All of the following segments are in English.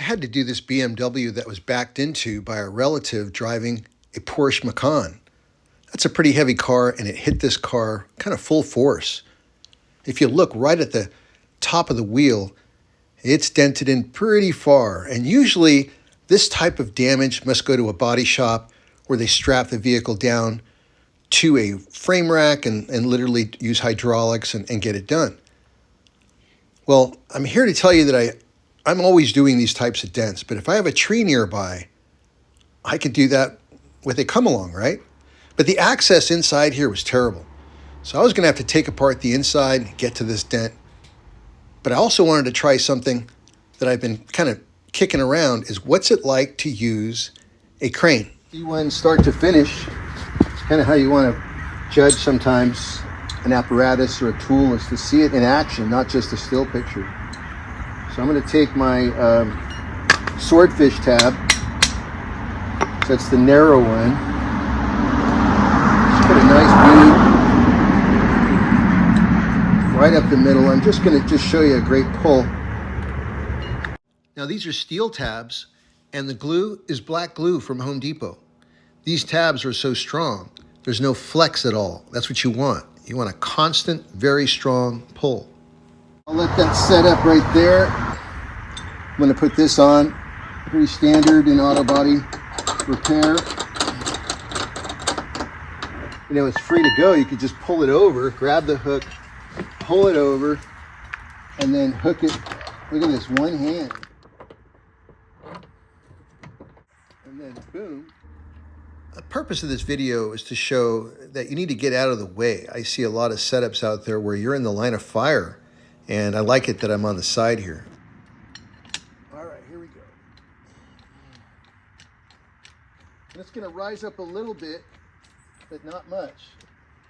had to do this BMW that was backed into by a relative driving a Porsche Macan. That's a pretty heavy car, and it hit this car kind of full force. If you look right at the top of the wheel, it's dented in pretty far. And usually this type of damage must go to a body shop where they strap the vehicle down to a frame rack and literally use hydraulics and get it done. Well, I'm here to tell you that I'm always doing these types of dents, but if I have a tree nearby, I can do that with a come-along, right? But the access inside here was terrible. So I was going to have to take apart the inside and get to this dent. But I also wanted to try something that I've been kind of kicking around, is what's it like to use a crane? See one start to finish. It's kind of how you want to judge sometimes an apparatus or a tool, is to see it in action, not just a still picture. So I'm going to take my swordfish tab. So that's the narrow one. Just put a nice groove right up the middle. I'm just going to show you a great pull. Now these are steel tabs, and the glue is black glue from Home Depot. These tabs are so strong, there's no flex at all. That's what you want. You want a constant, very strong pull. I'll let that set up right there. I'm going to put this on. Pretty standard in auto body repair. You know, it's free to go. You could just pull it over, grab the hook, pull it over, and then hook it. Look at this, one hand. And then boom. The purpose of this video is to show that you need to get out of the way. I see a lot of setups out there where you're in the line of fire, and I like it that I'm on the side here. All right, here we go. And it's going to rise up a little bit, but not much.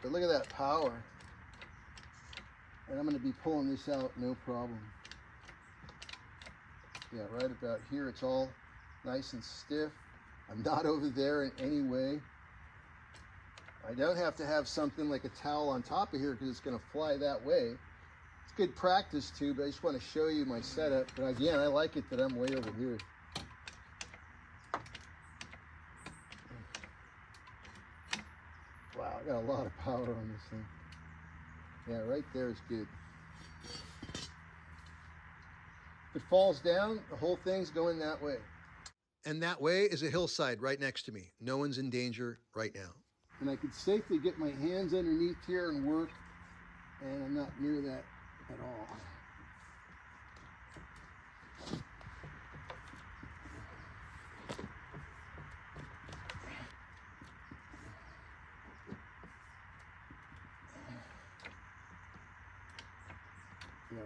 But look at that power. And I'm going to be pulling this out, no problem. Yeah, right about here, it's all nice and stiff. I'm not over there in any way. I don't have to have something like a towel on top of here because it's going to fly that way. It's good practice too, but I just want to show you my setup. But again, I like it that I'm way over here. Wow, I got a lot of power on this thing. Yeah, right there is good. If it falls down, the whole thing's going that way. And that way is a hillside right next to me. No one's in danger right now. And I could safely get my hands underneath here and work, and I'm not near that at all. Yeah,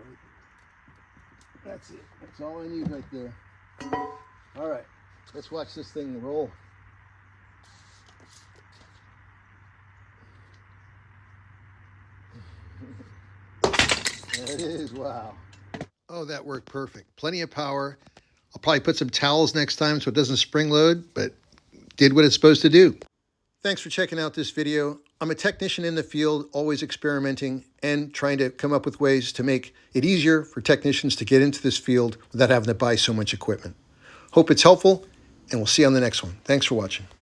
that's it. That's all I need right there. All right, let's watch this thing roll. There it is, wow. Oh, that worked perfect. Plenty of power. I'll probably put some towels next time so it doesn't spring load, but did what it's supposed to do. Thanks for checking out this video. I'm a technician in the field, always experimenting and trying to come up with ways to make it easier for technicians to get into this field without having to buy so much equipment. Hope it's helpful, and we'll see you on the next one. Thanks for watching.